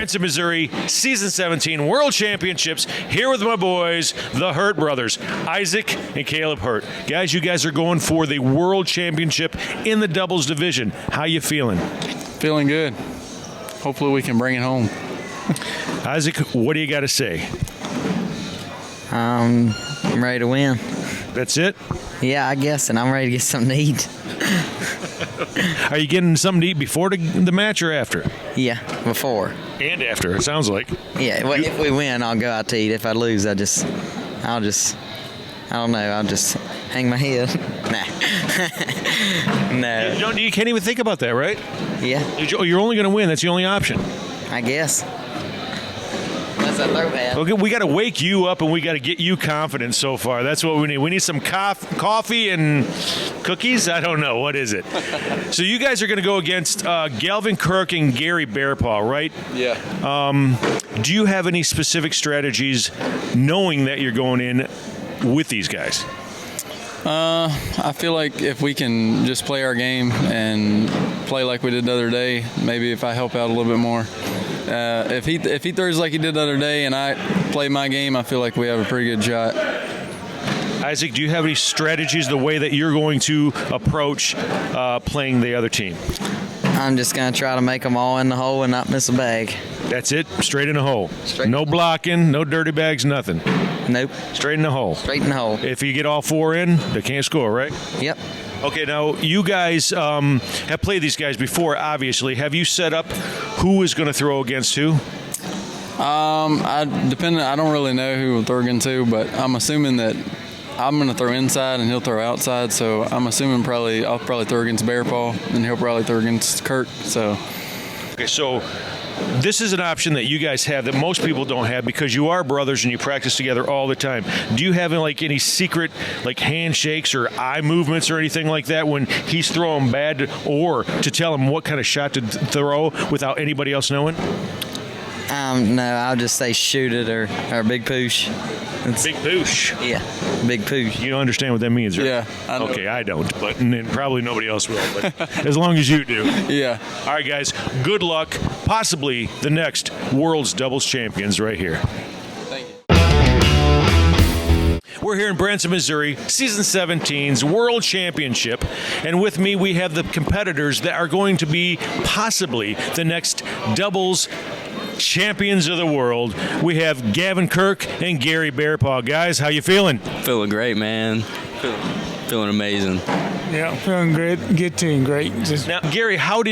Branson, Missouri, Season 17 World Championships. Here with my boys, the Hurt brothers, Issac and Kaleb Hurt. Guys, you guys are going for the World Championship in the doubles division. How you feeling? Feeling good. Hopefully we can bring it home. Issac, what do you got to say? I'm ready to win. That's it? Yeah, I guess, and I'm ready to get something to eat. Are you getting something to eat before the match or after? Yeah, before. And after, it sounds like. Yeah, well, if we win, I'll go out to eat. If I lose, I don't know, I'll just hang my head. Nah. You can't even think about that, right? Yeah. You're only going to win. That's the only option. I guess. Unless I throw bad. Okay, we got to wake you up and we got to get you confident so far. That's what we need. We need some coffee and cookies? I don't know. What is it? So you guys are going to go against Gavin, Kirk, and Gary Bearpaw, right? Yeah. Do you have any specific strategies knowing that you're going in with these guys? I feel like if we can just play our game and play like we did the other day, maybe if I help out a little bit more. If he throws like he did the other day and I play my game, I feel like we have a pretty good shot. Issac, do you have any strategies the way that you're going to approach playing the other team? I'm just going to try to make them all in the hole and not miss a bag. That's it? Straight in the hole? Straight. No blocking, no dirty bags, nothing? Nope. Straight in the hole? Straight in the hole. If you get all four in, they can't score, right? Yep. Okay, now you guys have played these guys before, obviously. Have you set up who is going to throw against who? I don't really know who we'll throw against who, but I'm assuming that I'm going to throw inside and he'll throw outside, so I'm assuming I'll probably throw against Bearpaw and he'll probably throw against Kirk. So. Okay, so this is an option that you guys have that most people don't have because you are brothers and you practice together all the time. Do you have any secret handshakes or eye movements or anything like that when he's throwing bad, or to tell him what kind of shot to throw without anybody else knowing? No, I'll just say shoot it or big poosh. Big poosh? Yeah, big poosh. You don't understand what that means, right? Yeah, I know. Okay, I don't, but and probably nobody else will, but as long as you do. Yeah. All right, guys, good luck. Possibly the next World's Doubles Champions right here. Thank you. We're here in Branson, Missouri, Season 17's World Championship, and with me we have the competitors that are going to be possibly the next doubles champions of the world. We have Gavin, Kirk, and Gary Bearpaw. Guys, how you feeling? Feeling great, man. Feeling amazing. Yeah, feeling great. Good team, great. Now, Gary, how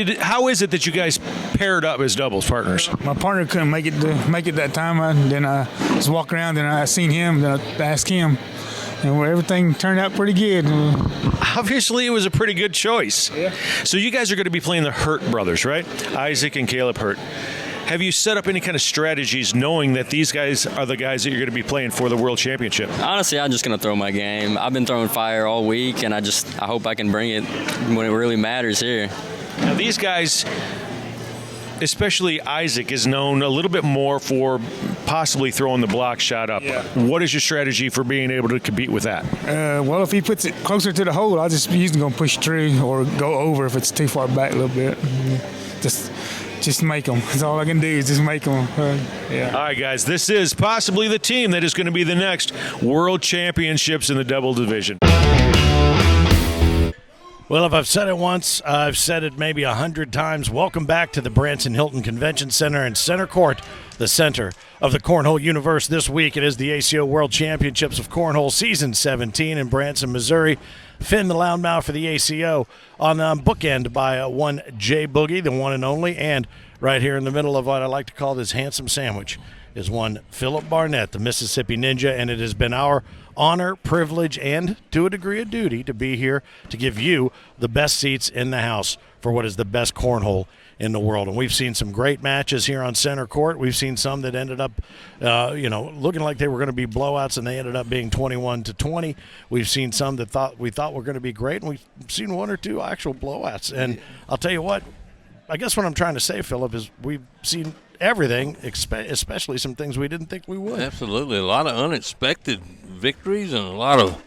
is it that you guys paired up as doubles partners? My partner couldn't make it that time. Then I was walking around, then I seen him, then I asked him, and everything turned out pretty good. Obviously, it was a pretty good choice. Yeah. So you guys are going to be playing the Hurt brothers, right? Issac and Kaleb Hurt. Have you set up any kind of strategies knowing that these guys are the guys that you're going to be playing for the World Championship? Honestly, I'm just going to throw my game. I've been throwing fire all week, and I hope I can bring it when it really matters here. Now, these guys, especially Issac, is known a little bit more for possibly throwing the block shot up. Yeah. What is your strategy for being able to compete with that? Well, if he puts it closer to the hole, I'll just usually going to push through or go over if it's too far back a little bit. Just make them. That's all I can do is just make them. Yeah. All right, guys, this is possibly the team that is going to be the next World Championships in the double division. Well, if I've said it once, I've said it maybe 100 times. Welcome back to the Branson Hilton Convention Center and Center Court, the center of the Cornhole universe. This week it is the ACO World Championships of Cornhole Season 17 in Branson, Missouri. Finn the loudmouth for the ACO on bookend by one J Boogie, the one and only, and right here in the middle of what I like to call this handsome sandwich is one Philip Barnett, the Mississippi Ninja, and it has been our honor, privilege, and to a degree of duty to be here to give you the best seats in the house for what is the best cornhole in the world. And we've seen some great matches here on center court. We've seen some that ended up, looking like they were going to be blowouts, and they ended up being 21-20. We've seen some that we thought were going to be great, and we've seen one or two actual blowouts. And I'll tell you what, I guess what I'm trying to say, Philip, is we've seen everything, especially some things we didn't think we would. Absolutely. A lot of unexpected victories and a lot of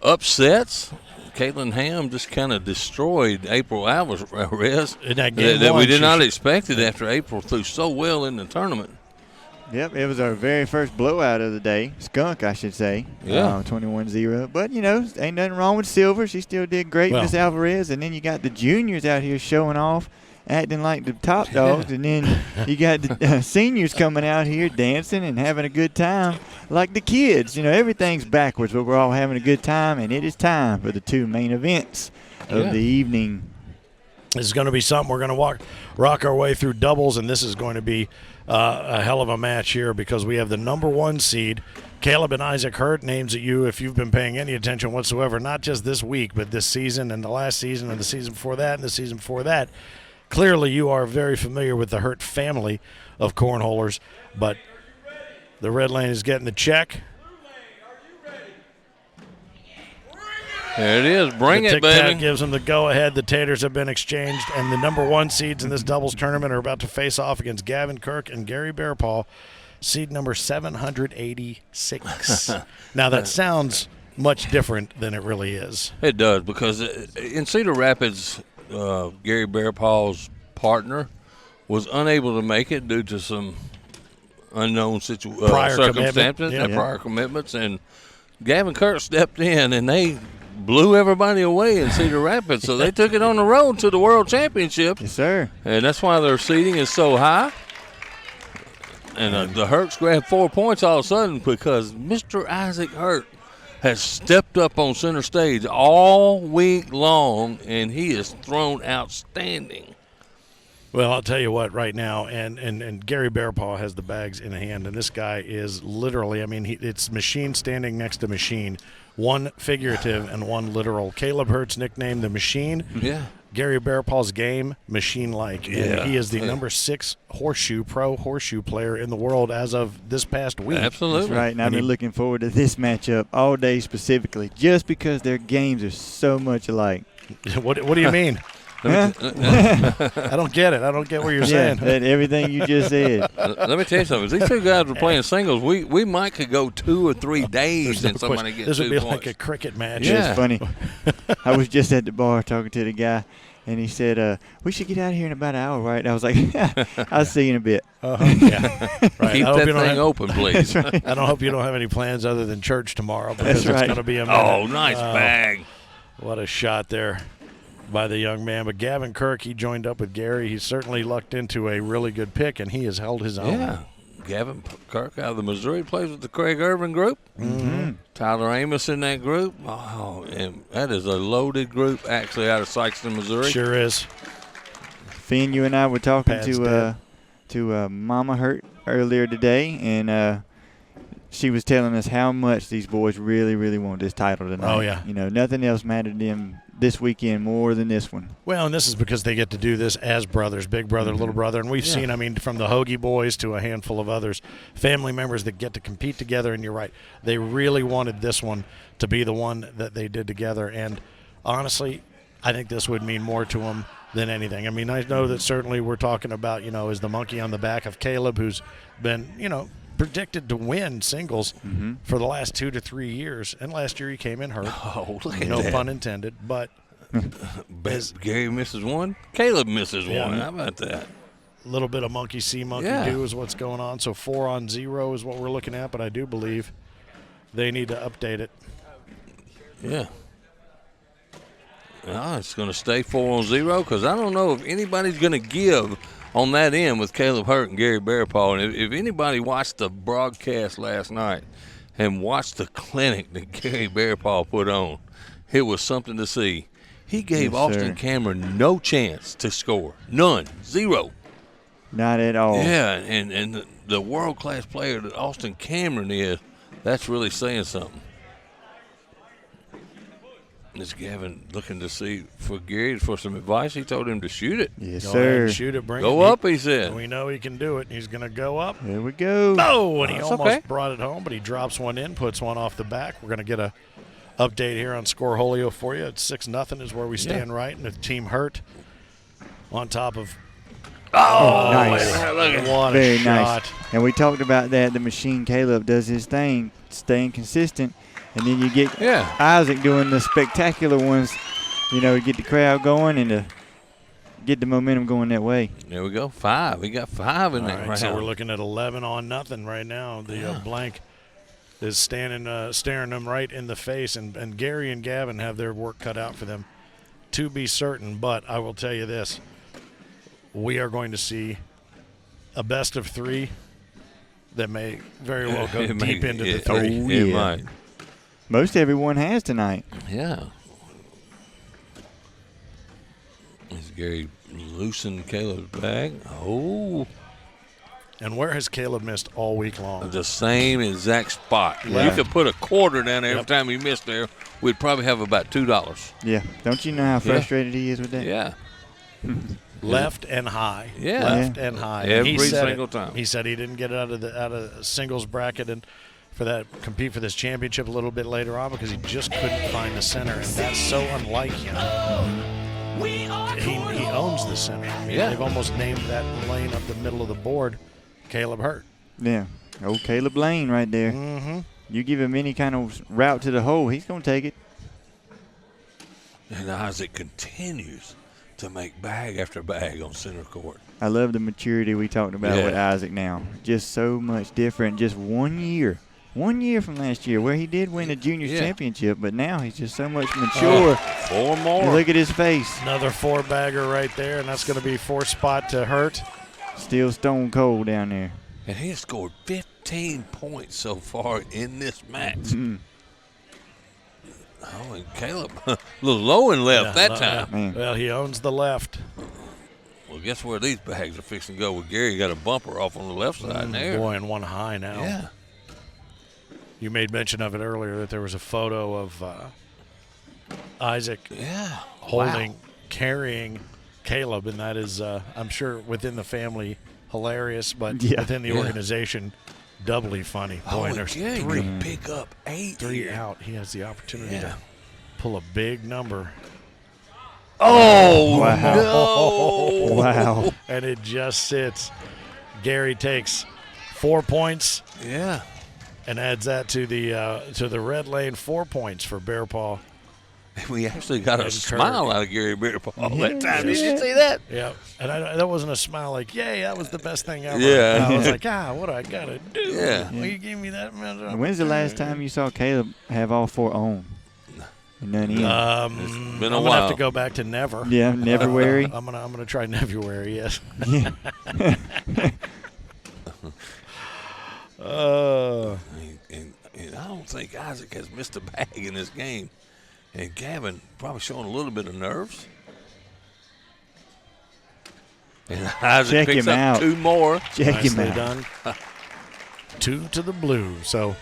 upsets. Caitlin Ham just kind of destroyed April Alvarez In that game that we one, did she- not expect it after April threw so well in the tournament. Yep, it was our very first blowout of the day. Skunk, I should say. Yeah. 21-0. But, ain't nothing wrong with Silver. She still did great, Well. Miss Alvarez. And then you got the juniors out here showing off, acting like the top dogs. And then you got the seniors coming out here dancing and having a good time like the kids. Everything's backwards, but we're all having a good time. And it is time for the 2 main events of the evening. This is going to be something. We're going to rock our way through doubles, and this is going to be a hell of a match here because we have the number 1 seed, Kaleb and Issac Hurt, names that you, if you've been paying any attention whatsoever, not just this week, but this season and the last season and the season before that and the season before that. Clearly, you are very familiar with the Hurt family of cornholers, but the red lane is getting the check. There it is. Bring The it, Tic-Tac baby. gives them the go-ahead. The taters have been exchanged, and the number 1 seeds in this doubles tournament are about to face off against Gavin, Kirk, and Gary Bearpaw, seed number 786. Now, that sounds much different than it really is. It does, because in Cedar Rapids, Gary Bearpaw's partner was unable to make it due to some unknown Prior circumstances commitment. and Yep. prior commitments, and Gavin Kirk stepped in, and they blew everybody away in Cedar Rapids, so they took it on the road to the World Championship, Yes, sir. and that's why their seeding is so high. And the Hurts grabbed 4 points all of a sudden because Mr. Isaac Hurt has stepped up on center stage all week long, and he has thrown outstanding. Well, I'll tell you what, right now, and Gary Bearpaw has the bags in hand, and this guy is literally, it's machine standing next to machine, one figurative and one literal. Kaleb Hurt's nickname, the Machine. Yeah. Gary Bearpaw's game, machine-like. Yeah. And he is the number 6 pro horseshoe player in the world as of this past week. Absolutely. That's right, and I've been looking forward to this matchup all day specifically, just because their games are so much alike. What do you mean? I don't get it. I don't get what you're saying. Everything you just said. Let me tell you something. If these 2 guys were playing singles, we might could go 2 or 3 days and somebody gets 2 This would be points. like a cricket match. Yeah. It's funny. I was just at the bar talking to the guy, and he said, we should get out of here in about an hour, right? And I was like, I'll see you in a bit. Yeah. Right. Keep I hope that you don't thing have- open, please. I don't hope you don't have any plans other than church tomorrow because That's right. it's going to be a minute. Oh, nice bag. What a shot there by the young man. But Gavin Kirk, he joined up with Gary. He certainly lucked into a really good pick, and he has held his own. Yeah. Gavin Kirk out of the Missouri plays with the Craig Irvin group. Mm-hmm. Tyler Amos in that group. Oh, and that is a loaded group actually out of Sykeston, Missouri. Sure is. Finn, you and I were talking Pat's dad. to Mama Hurt earlier today, and she was telling us how much these boys really, really want this title tonight. Oh, yeah. Nothing else mattered to them this weekend more than this one. Well, and this is because they get to do this as brothers, big brother, little brother. And we've seen, from the Hoagie boys to a handful of others, family members that get to compete together. And you're right, they really wanted this one to be the one that they did together. And honestly, I think this would mean more to them than anything. I know that certainly we're talking about, is the monkey on the back of Kaleb, who's been, predicted to win singles for the last 2 to 3 years. And last year he came in hurt. Oh, look at No that. pun intended. But Gary misses one. Kaleb misses Yeah. one. How about that? a little bit of monkey see, monkey do is what's going on. So 4-on-0 is what we're looking at. But I do believe they need to update it. Yeah. No, it's going to stay 4-on-0 because I don't know if anybody's going to give on that end with Kaleb Hurt and Gary Bearpaw. And if anybody watched the broadcast last night and watched the clinic that Gary Bearpaw put on, it was something to see. He gave Austin Cameron no chance to score. None. 0. Not at all. Yeah, and the world-class player that Austin Cameron is, that's really saying something. Is Gavin looking to see for Gary for some advice? He told him to shoot it. Yes, Go sir. ahead and shoot it. Bring Go it. up, he said. We know he can do it. He's going to go up. There we go. Oh, and he That's almost okay. brought it home, but he drops one in, puts one off the back. We're going to get a update here on Scoreholio for you. It's 6-0 is where we stand right, and the team Hurt on top of. Oh, nice. What Very a shot. nice. And we talked about that. The machine Kaleb does his thing, staying consistent. And then you get Isaac doing the spectacular ones, you know, to get the crowd going and to get the momentum going that way. There we go. 5. We got 5 in that round. So we're looking at 11-0 right now. The blank is standing, staring them right in the face, and Gary and Gavin have their work cut out for them, to be certain. But I will tell you this: we are going to see a best of 3 that may very well go deep into the 3. It might. Most everyone has tonight. Yeah. Is Gary loosen Caleb's bag? Oh. And where has Kaleb missed all week long? The same exact spot. You could put a quarter down there every time he missed there. We'd probably have about $2. Yeah. Don't you know how frustrated he is with that? Yeah. Left and high. Yeah. Left and high. Every single time. He said he didn't get it out of singles bracket and compete for this championship a little bit later on because he just couldn't find the center, and that's so unlike him. He owns the center. I mean, they've almost named that lane up the middle of the board Kaleb Hurt. Yeah. Old Kaleb Lane right there. Mm-hmm. You give him any kind of route to the hole, he's going to take it. And Isaac continues to make bag after bag on center court. I love the maturity we talked about with Isaac now. Just so much different. Just 1 year. 1 year from last year where he did win a juniors championship, but now he's just so much mature. 4 more. Look at his face. Another 4-bagger right there, and that's going to be 4 spot to Hurt. Still stone cold down there. And he has scored 15 points so far in this match. Mm-hmm. Oh, and Kaleb, a little low and left that time. Man. Well, he owns the left. Well, guess where these bags are fixing to go with Gary? Got a bumper off on the left side there. Boy, and one high now. Yeah. You made mention of it earlier that there was a photo of Isaac carrying Kaleb, and that is, I'm sure, within the family, hilarious, but within the organization, doubly funny. Boy, and there's 3. Pick up 8. 3 out. He has the opportunity to pull a big number. Oh, wow. no. Wow. And it just sits. Gary takes 4 points. Yeah. And adds that to the red lane. 4 points for Bearpaw. We actually got a smile out of Gary Bearpaw that time. Did you see that? Yeah. And that wasn't a smile like, yay, that was the best thing ever. Yeah. I was like, what do I got to do? Yeah. Well, you gave me that. When's the last time you saw Kaleb have all 4 on? And none in? It's been a I'm while. gonna have to go back to never. Yeah, Neverwary. I'm gonna try Neverwary. Yes. Yeah. And I don't think Isaac has missed a bag in this game. And Gavin probably showing a little bit of nerves. And Isaac picks up 2 more. Check him Nicely out. done. 2 to the blue. So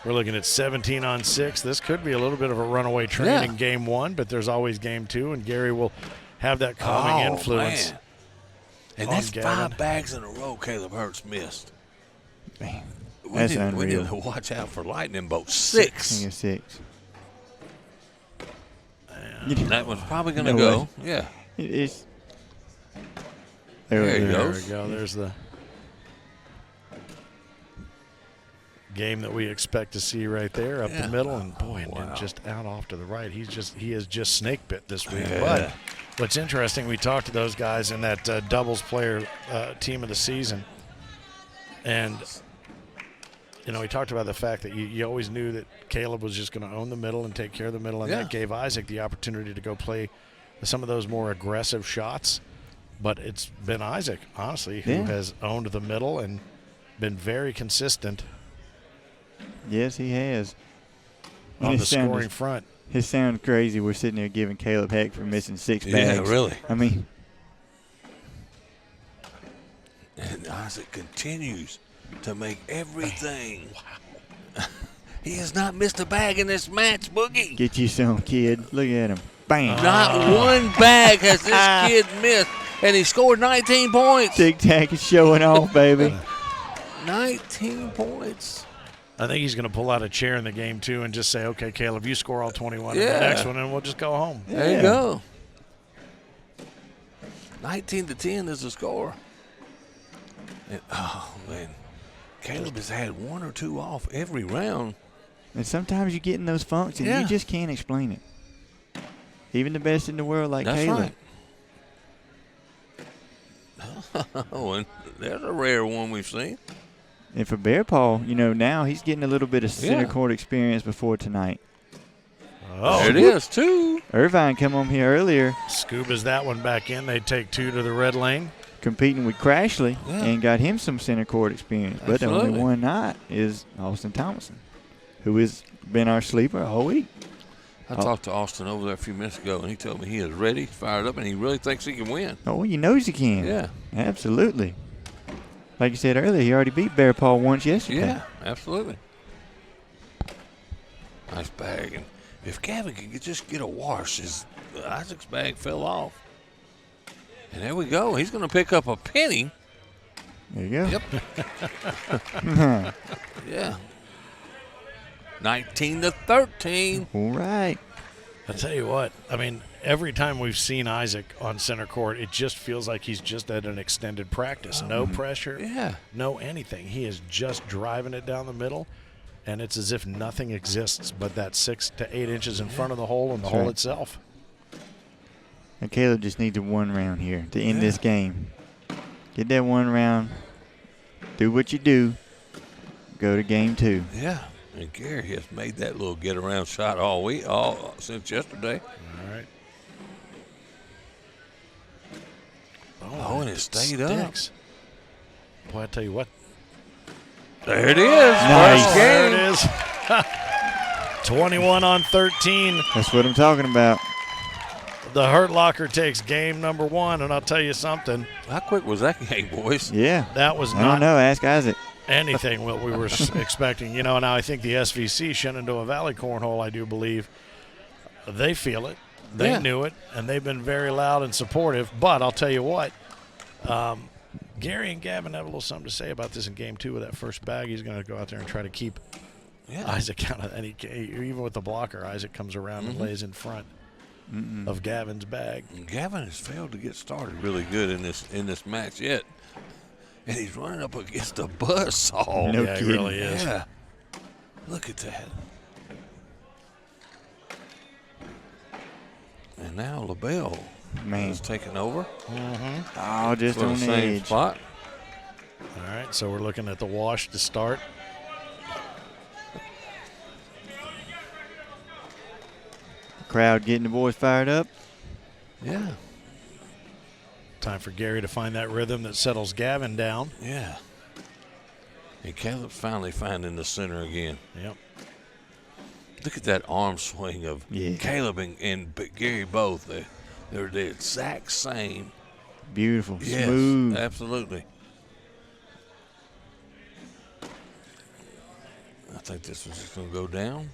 we're looking at 17 on 6. This could be a little bit of a runaway train in game 1, but there's always game 2, and Gary will have that calming influence. Man. And that's Gavin. 5 bags in a row Kaleb Hurt's missed. Man, We that's need unreal. to watch out for lightning bolts. 6. I think it's 6. That one's probably going to go. Yeah. It is. There he There goes. we go. There's the game that we expect to see right there up the middle, and boy, and then just out off to the right. He is just snake bit this week. But what's interesting, we talked to those guys in that doubles player team of the season, and we talked about the fact that you always knew that Kaleb was just going to own the middle and take care of the middle, and that gave Isaac the opportunity to go play some of those more aggressive shots. But it's been Isaac, honestly, who has owned the middle and been very consistent. Yes, he has. On the scoring front. It sounds crazy. We're sitting there giving Kaleb heck for missing 6 bags. Yeah, really. I mean. And Isaac continues to make everything. Wow. He has not missed a bag in this match, Boogie. Get you some, kid. Look at him. Bam. Not one bag has this kid missed, and he scored 19 points. Tic-Tac is showing off, baby. 19 points. I think he's going to pull out a chair in the game, too, and just say, okay, Kaleb, you score all 21 in the next one, and we'll just go home. There you go. 19-10 is the score. And, oh, man. Kaleb has had 1 or 2 off every round. And sometimes you get in those funks and Yeah. you just can't explain it. Even the best in the world like That's Kaleb. right. Oh, and there's a rare one we've seen. And for Bearpaw, now he's getting a little bit of center court experience before tonight. Oh, There it is, too. Irvine come on here earlier Scuba's that one back in. They take 2 to the red lane. competing with Crashley and got him some center court experience. But the Absolutely. only one not is Austin Thomason, who has been our sleeper all week. I talked to Austin over there a few minutes ago, and he told me he is ready, fired up, and he really thinks he can win. Oh, he knows he can. Yeah. Absolutely. Like you said earlier, he already beat Bearpaw once yesterday. Yeah, absolutely. Nice bag. And if Gavin could just get a wash, Isaac's bag fell off. And there we go. He's going to pick up a penny. There you go. Yep. Yeah. 19-13. All right. I'll tell you what, I mean, every time we've seen Issac on center court, it just feels like he's just at an extended practice. No pressure, Yeah. no anything. He is just driving it down the middle, and it's as if nothing exists but that 6 to 8 inches in front of the hole and the hole right. itself. And Kaleb just needs a one round here to end this game. Get that one round. Do what you do. Go to game 2. Yeah. And Gary has made that little get-around shot all week, since yesterday. All right. Oh, and it stayed up. sticks. Boy, I tell you what. There it is. Nice. First There game. it is. 21-13. That's what I'm talking about. The Hurt Locker takes game number 1, and I'll tell you something. How quick was that game, boys? Yeah. That was I don't not know. Ask Isaac. anything what we were expecting. Now I think the SVC, Shenandoah Valley Cornhole, I do believe, they feel it. They knew it, and they've been very loud and supportive. But I'll tell you what, Gary and Gavin have a little something to say about this in game 2 with that first bag. He's going to go out there and try to keep Isaac out of any. Even with the blocker, Isaac comes around and lays in front of Gavin's bag. Gavin has failed to get started really good in this match yet. And he's running up against a buzzsaw. No Yeah, he kidding. really is. Yeah. Look at that. And now LaBelle Man. is taking over Oh, just for the on the same edge. spot. All right, so we're looking at the wash to start. Crowd getting the boys fired up. Yeah. Time for Gary to find that rhythm that settles Gavin down. Yeah. And Kaleb finally finding the center again. Yep. Look at that arm swing of Kaleb and Gary both. They're the exact same. Beautiful. Yes, Smooth. absolutely. I think this was just going to go down.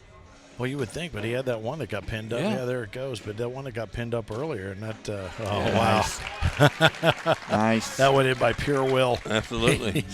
Well, you would think, but he had that one that got pinned up. Yeah. Yeah, there it goes. But that one that got pinned up earlier, and that, wow. Nice. That went in by pure will. Absolutely.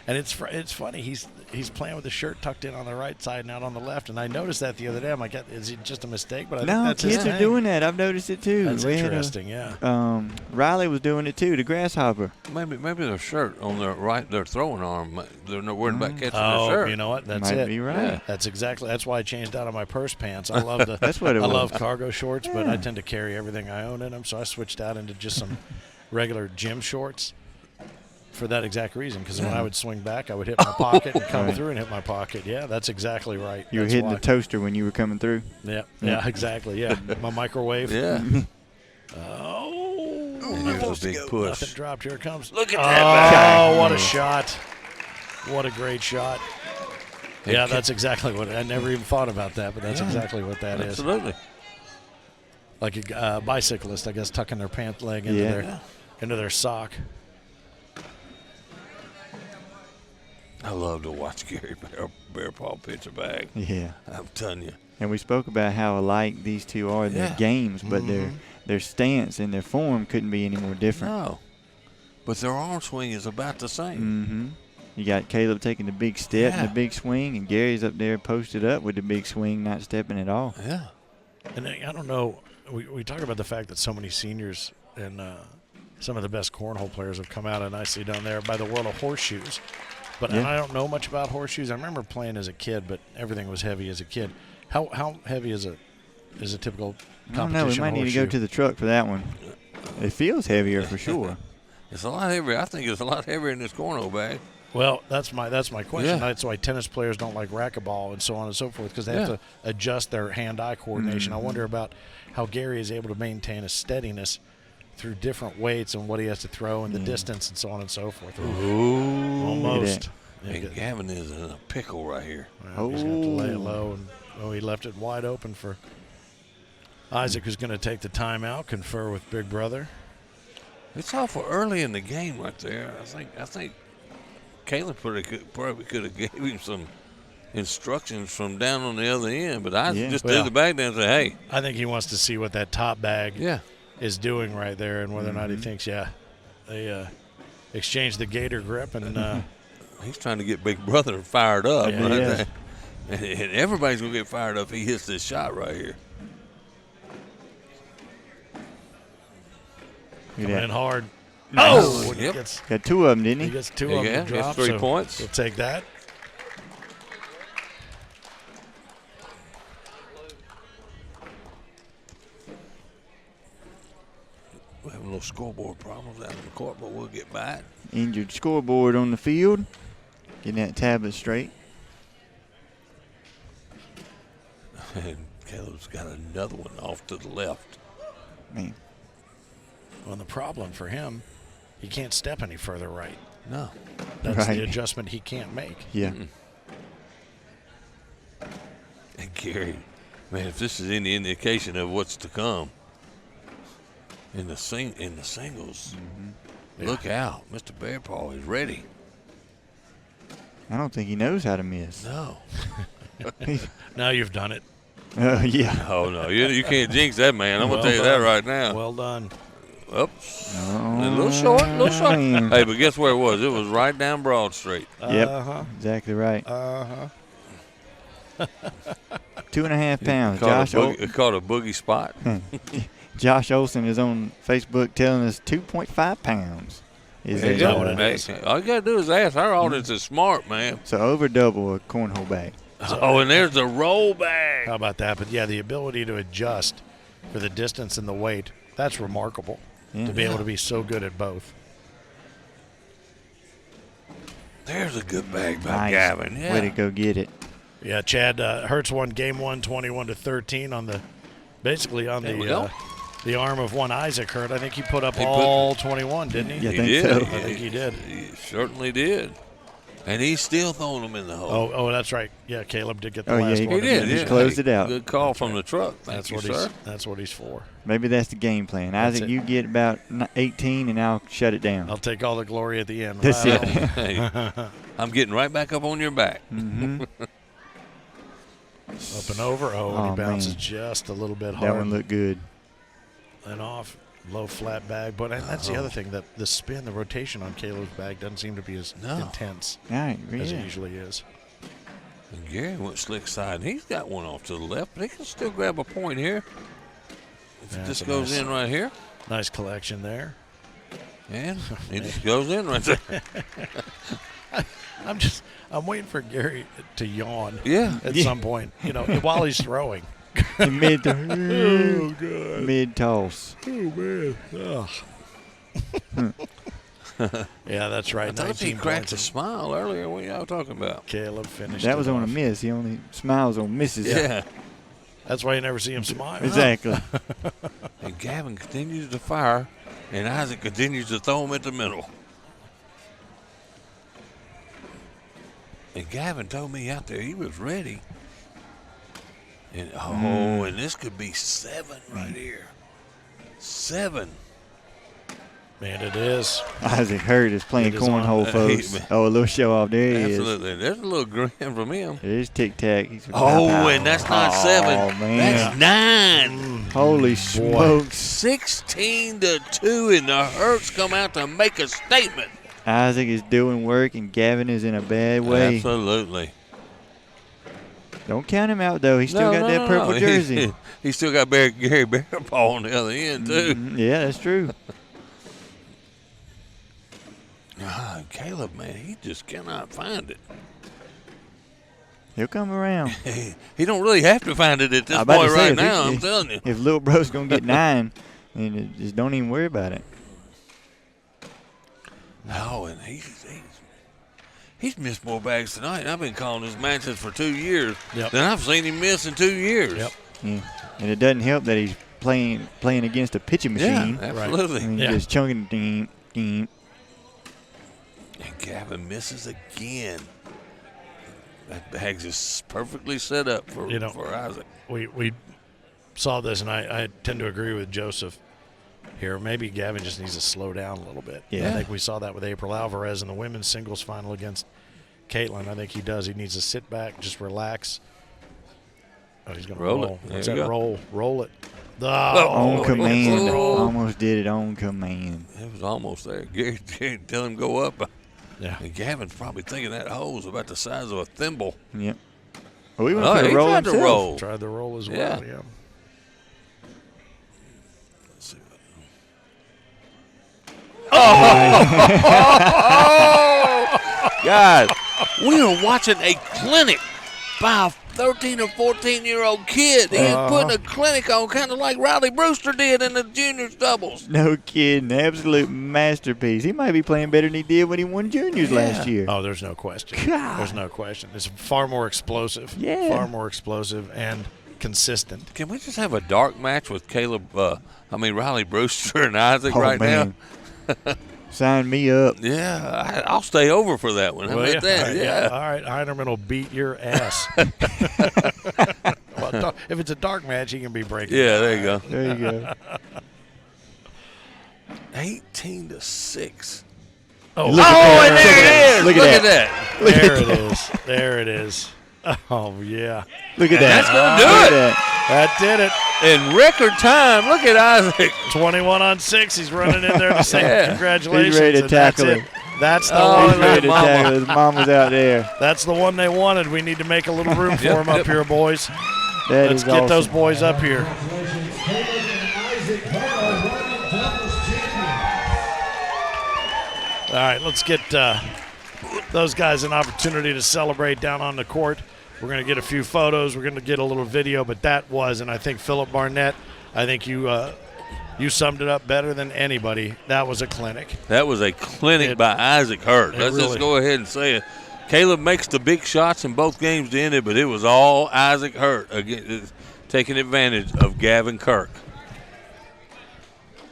And it's funny. He's playing with the shirt tucked in on the right side, not on the left. And I noticed that the other day. I'm like, is it just a mistake? But I think No, that's his kids are thing. doing that. I've noticed it too. That's We had interesting. Yeah. Riley was doing it too, the grasshopper. Maybe their shirt on their right, their throwing arm, they're not worried about catching their Oh, shirt. you know what? That's Might it. be right. Yeah. That's why I changed out of my purse pants. I love the. That's what it I was. love cargo shorts, but I tend to carry everything I own in them, so I switched out into just some regular gym shorts for that exact reason. Because when I would swing back, I would hit my pocket and come through and hit my pocket. Yeah, that's exactly right. You were That's hitting why. the toaster when you were coming through. Yeah, exactly. Yeah, my microwave. Yeah. Oh, And here's a big push. nothing dropped. Here it comes. Look at that. Oh, what a shot! What a great shot. Yeah, that's exactly what. I never even thought about that, but that's exactly what that is. Absolutely. Like a bicyclist, I guess, tucking their pant leg into their sock. Oh. I love to watch Gary Bearpaw pitch a bag. Yeah. I'm telling you. And we spoke about how alike these two are in their games, but their stance and their form couldn't be any more different. No. But their arm swing is about the same. Mm-hmm. You got Kaleb taking the big step and the big swing, and Gary's up there posted up with the big swing, not stepping at all. Yeah. And I don't know, we talk about the fact that so many seniors and some of the best cornhole players have come out, and I see down there by the World of Horseshoes. But and I don't know much about horseshoes. I remember playing as a kid, but everything was heavy as a kid. How heavy is a typical competition? I don't know. We might need to go to the truck for that one. It feels heavier for sure. It's a lot heavier. I think it's a lot heavier in this cornhole bag. Well, that's my question. Yeah. That's why tennis players don't like racquetball and so on and so forth, because they have to adjust their hand-eye coordination. I wonder about how Gary is able to maintain a steadiness through different weights and what he has to throw and the distance and so on and so forth. Ooh. Almost. And Gavin is in a pickle right here. Well, he's going to lay it low, and he left it wide open for Isaac, who's going to take the timeout, confer with Big Brother. It's awful early in the game right there. I think Kaleb probably could have gave him some instructions from down on the other end, but I just threw the bag down and said, hey. I think he wants to see what that top bag is doing right there and whether or not he thinks, they exchanged the gator grip. And he's trying to get Big Brother fired up. Yeah, right there. And everybody's going to get fired up if he hits this shot right here. Coming in hard. Oh! Yep. Got two of them, didn't he? He gets two of them to drop, 3 points. He'll take that. We're having a little scoreboard problems out in the court, but we'll get by it. Injured scoreboard on the field. Getting that tablet straight. And Caleb's got another one off to the left. Man. Well, the problem for him, he can't step any further right. No. That's the adjustment he can't make. Yeah. And Gary, man, if this is any indication of what's to come in the singles, look out. Mr. Bearpaw is ready. I don't think he knows how to miss. No. Now you've done it. Yeah. Oh, no. You can't jinx that, man. I'm going to tell you that right now. Well done. Oops. A little short, Hey, but guess where it was? It was right down Broad Street. Yep. Exactly right. 2.5 pounds. It caught a boogie spot. Josh Olson is on Facebook telling us 2.5 pounds. Is All you got to do is ask. Our audience is smart, man. So over double a cornhole bag. And there's the roll bag. How about that? But, yeah, the ability to adjust for the distance and the weight, that's remarkable. To be able to be so good at both. There's a good bag by Gavin. Yeah. Way to go get it. Yeah, Chad Hertz won game 1, 21-13 on the the arm of one Isaac Hurt. I think he put up all 21, didn't he? Yeah, I think he did. He certainly did. And he's still throwing them in the hole. Oh, that's right. Yeah, Caleb did get the last one. He did. He closed it out. Good call from the truck. Thank you, sir. That's what he's for. Maybe that's the game plan. Isaac, you get about 18, and I'll shut it down. I'll take all the glory at the end. That's it. Hey, I'm getting right back up on your back. Up and over. And he bounces just a little bit hard. That one looked good. And off. Low flat bag, but that's the other thing, that the spin, the rotation on Caleb's bag doesn't seem to be as intense as it usually is. And Gary went slick side, and he's got one off to the left, but he can still grab a point here. If this goes in right here. Nice collection there. And it just goes in right there. I'm waiting for Gary to yawn at some point, while he's throwing. Mid toss. Oh man. Yeah, that's right. I thought he cracked a smile earlier. What y'all talking about? Caleb finished. That was on a miss. He only smiles on misses. Yeah. That's why you never see him smile. Exactly. And Gavin continues to fire, and Isaac continues to throw him at the middle. And Gavin told me out there he was ready. And and this could be 7 right here. 7. Man, it is. Isaac Hurt is playing cornhole, folks. A little show off. There he is. Absolutely. There's a little grin from him. There's Tic-Tac. And that's not 7. Man. That's 9. Holy smokes. 16-2, and the Hurts come out to make a statement. Isaac is doing work, and Gavin is in a bad way. Absolutely. Don't count him out, though. He's still got that purple jersey. He's still got Gary Bearpaw on the other end, too. Yeah, that's true. Kaleb, man, he just cannot find it. He'll come around. He don't really have to find it at this I'm about point to say, right if now, he- I'm telling you. If little bro's gonna get 9, then just don't even worry about it. Oh, and he's missed more bags tonight. I've been calling his matches for 2 years Yep. than I've seen him miss in 2 years. Yep. Yeah. And it doesn't help that he's playing against a pitching machine. Yeah, absolutely. And Yeah. just chunking, ding, ding. And Gavin misses again. That bag's just perfectly set up for Isaac. We saw this, and I tend to agree with Joseph here. Maybe Gavin just needs to slow down a little bit. Yeah. I think we saw that with April Alvarez in the women's singles final against Caitlin. I think he does. He needs to sit back, just relax. Oh, he's going to Roll roll. it. There What's you that go. roll? Roll it. On command. Oh. Almost did it on command. It was almost there. Gary tell him go up. Yeah. And Gavin's probably thinking that hole's about the size of a thimble. Yep. Well, we went Oh, for the he roll tried to himself. roll. Tried the roll as well, Yeah. yeah. Let's see what. Guys, we are watching a clinic by a 13 or 14-year-old kid. He's putting a clinic on, kind of like Riley Brewster did in the juniors doubles. No kidding. Absolute masterpiece. He might be playing better than he did when he won juniors last year. Oh, there's no question. God. There's no question. It's far more explosive. Yeah. Far more explosive and consistent. Can we just have a dark match with Riley Brewster and Isaac Oh, right man. now? Sign me up. Yeah, I'll stay over for that one. How Will about ya? that? Yeah. All right, Heinerman will beat your ass. Well, if it's a dark match, he can be breaking. Yeah, there you go. There you go. 18-6. Oh, Look at and that. there it is. Look at that. there it is. There it is. Oh, yeah. Look at that. That's going to do Look at it. that. That did it. In record time, look at Isaac. 21 on 6. He's running in there to say Yeah. congratulations. He's ready to and that's tackle it. him. That's the Oh, one. He's ready to Mama. tackle. His mom was out there. That's the one they wanted. We need to make a little room for Yep, him up yep. here, boys. That Let's is get awesome. those boys up here. All right, let's get those guys an opportunity to celebrate down on the court. We're going to get a few photos. We're going to get a little video, but that was, and I think Philip Barnett, I think you summed it up better than anybody. That was a clinic. That was a clinic by Isaac Hurt. Let's really- just go ahead and say it. Kaleb makes the big shots in both games to end it, but it was all Isaac Hurt again, taking advantage of Gavin Kirk.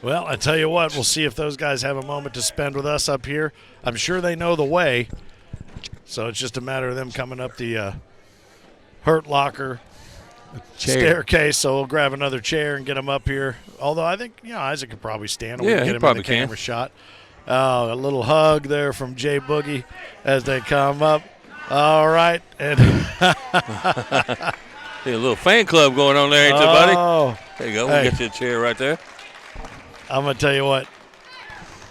Well, I tell you what, we'll see if those guys have a moment to spend with us up here. I'm sure they know the way, so it's just a matter of them coming up the Hurt locker staircase. So we'll grab another chair and get them up here. Although I think Isaac could probably stand. We Yeah, can he get him in probably the can. camera shot. A little hug there from Jay Boogie as they come up. All right, and See a little fan club going on there, ain't there, buddy? oh, There you go. We'll Hey. get you a chair right there. I'm gonna tell you what.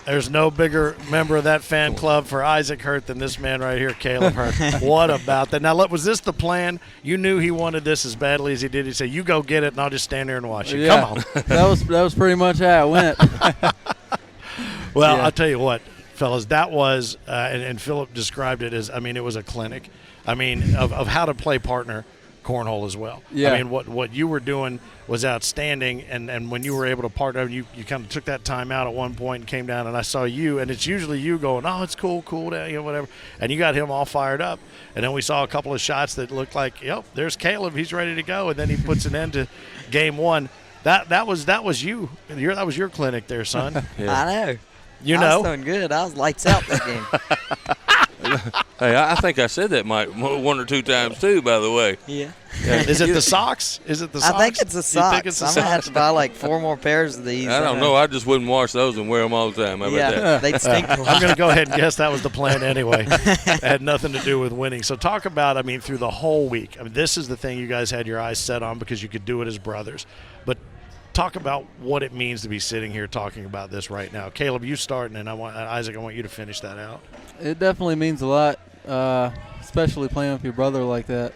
There's no bigger member of that fan club for Isaac Hurt than this man right here, Kaleb Hurt. What about that? Now, look, was this the plan? You knew he wanted this as badly as he did. He said, "You go get it, and I'll just stand there and watch it." Yeah. Come on. that was pretty much how it went. Well, Yeah. I'll tell you what, fellas, that was, and Philip described it as, it was a clinic. Of how to play partner cornhole as well. Yeah. What you were doing was outstanding, and when you were able to partner, you kind of took that time out at one point and came down, and I saw you, and it's usually you going, "Oh, it's cool, whatever," and you got him all fired up, and then we saw a couple of shots that looked like, "Yep, there's Kaleb, he's ready to go," and then he puts an end to game one. That was you. That was your clinic there, son. I know. You I know. was doing good. I was lights out that game. Hey, I think I said that one or two times too, by the way. Yeah. Is it the socks? Is it the socks? I think it's the You socks. think it's the I'm going to have socks? to buy like 4 more pairs of these. I don't know. I just wouldn't wash those and wear them all the time. How about Yeah, that? they'd stink a I'm lot. going to go ahead and guess that was the plan anyway. It had nothing to do with winning. So talk about, through the whole week. this is the thing you guys had your eyes set on because you could do it as brothers. But talk about what it means to be sitting here talking about this right now. Kaleb, you start, and then Isaac, I want you to finish that out. It definitely means a lot, especially playing with your brother like that.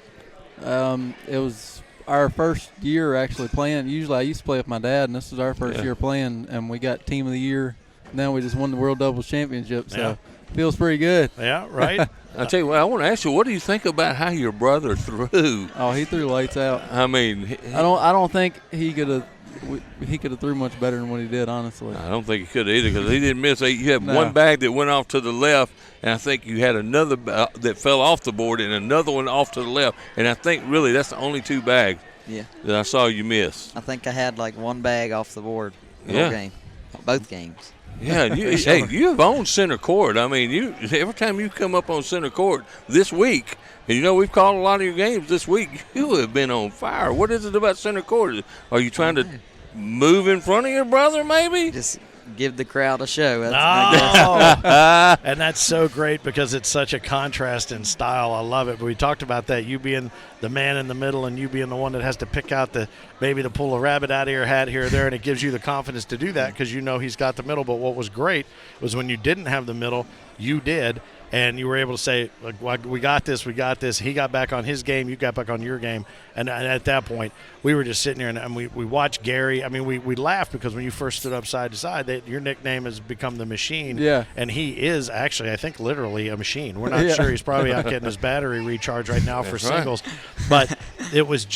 It was our first year actually playing. Usually I used to play with my dad, and this was our first year playing, and we got Team of the Year. Now we just won the World Doubles Championship, so feels pretty good. Yeah, right? I tell you what, I want to ask you, what do you think about how your brother threw? Oh, he threw lights out. I mean, I don't think he could have threw much better than what he did, honestly. I don't think he could either because he didn't miss. You had No. one bag that went off to the left, and I think you had another that fell off the board and another one off to the left. And I think really that's the only 2 bags that I saw you miss. I think I had like 1 bag off the board the Yeah. whole game, both games. Yeah, and hey, you have owned center court. I mean, every time you come up on center court this week, and we've called a lot of your games this week, you have been on fire. What is it about center court? Are you trying to move in front of your brother, maybe? Just give the crowd a show. And that's so great because it's such a contrast in style. I love it. But we talked about that, you being the man in the middle and you being the one that has to pick out maybe to pull a rabbit out of your hat here or there, and it gives you the confidence to do that because he's got the middle. But what was great was when you didn't have the middle, you did. And you were able to say, like, we got this. He got back on his game. You got back on your game. And at that point, we were just sitting there, and we watched Gary. I mean, we laughed because when you first stood up side to side, your nickname has become the Machine. Yeah. And he is actually, I think, literally a machine. We're not sure. He's probably out getting his battery recharged right now for singles. But it was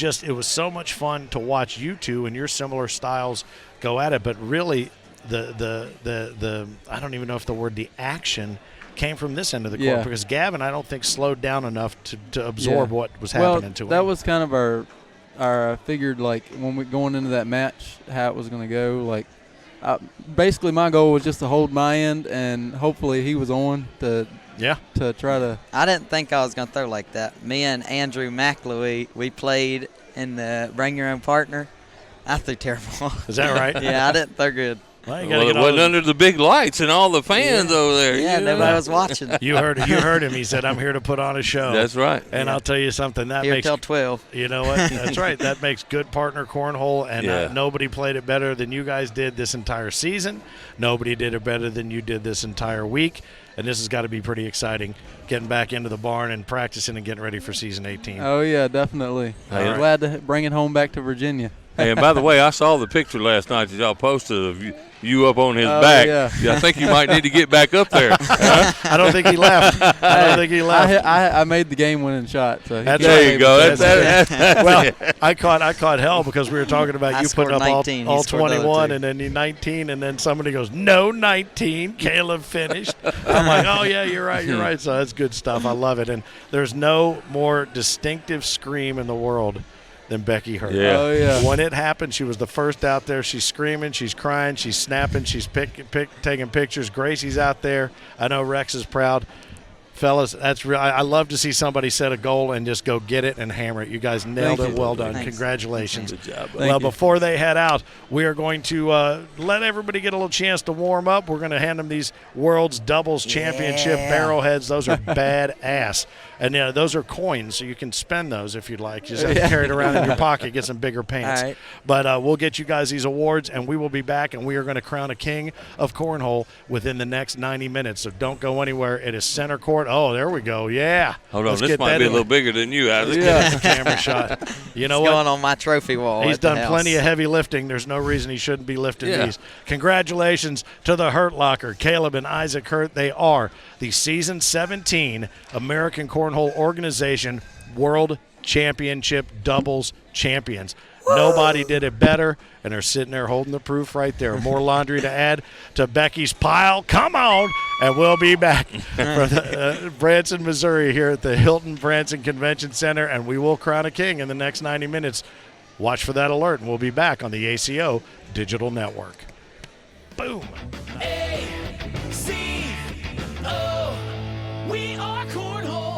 so much fun to watch you two and your similar styles go at it. But really, the I don't even know if the action came from this end of the court because Gavin, I don't think, slowed down enough to absorb what was happening to him. That was kind of our figured, like, when we going into that match, how it was going to go. Like, basically my goal was just to hold my end, and hopefully he was on to try to. I didn't think I was going to throw like that. Me and Andrew McLewy, we played in the Bring Your Own Partner. I threw terrible. Is that right? Yeah, I didn't throw good. Well, it wasn't under the big lights and all the fans over there. Yeah, nobody was watching. You heard him. He said, "I'm here to put on a show." That's right. And I'll tell you something. That here makes till 12. You know what? That's right. That makes good partner cornhole, and nobody played it better than you guys did this entire season. Nobody did it better than you did this entire week. And this has got to be pretty exciting, getting back into the barn and practicing and getting ready for season 18. Oh yeah, definitely. I'm glad to bring it home back to Virginia. Hey, and by the way, I saw the picture last night that y'all posted of you up on his back. Yeah. I think you might need to get back up there. I don't think he left. I made the game-winning shot. So there you go. Well, I caught hell because we were talking about you putting up 19. all 21 and then you 19, and then somebody goes, no 19. Kaleb finished. I'm like, oh, yeah, you're right. So that's good stuff. I love it. And there's no more distinctive scream in the world than Becky Hurt. Yeah. Oh, yeah. When it happened, she was the first out there. She's screaming, she's crying, she's snapping, she's taking pictures. Gracie's out there. I know Rex is proud. Fellas, that's real. I love to see somebody set a goal and just go get it and hammer it. You guys nailed it. Well done. Thanks. Congratulations. Good job. Well, before they head out, we are going to let everybody get a little chance to warm up. We're going to hand them these World's Doubles Championship barrelheads. Those are badass. And those are coins, so you can spend those if you'd like. You just have to carry it around in your pocket, get some bigger pants. All right. But we'll get you guys these awards, and we will be back, and we are going to crown a king of cornhole within the next 90 minutes. So don't go anywhere. It is center court. Oh, there we go. Yeah. Hold on. Let's This get might that be a in. little bigger than you, Isaac. Yeah. Camera shot. You know It's what? going on my trophy wall. He's at the done house. plenty of heavy lifting. There's no reason he shouldn't be lifting Yeah. these. Congratulations to the Hurt Locker, Kaleb and Issac Hurt. They are the Season 17 American Cornhole Organization World Championship Doubles Champions. Nobody did it better, and they're sitting there holding the proof right there. More laundry to add to Becky's pile. Come on, and we'll be back from Branson, Missouri here at the Hilton Branson Convention Center, and we will crown a king in the next 90 minutes. Watch for that alert, and we'll be back on the ACO Digital Network. Boom. ACO, we are cornhole.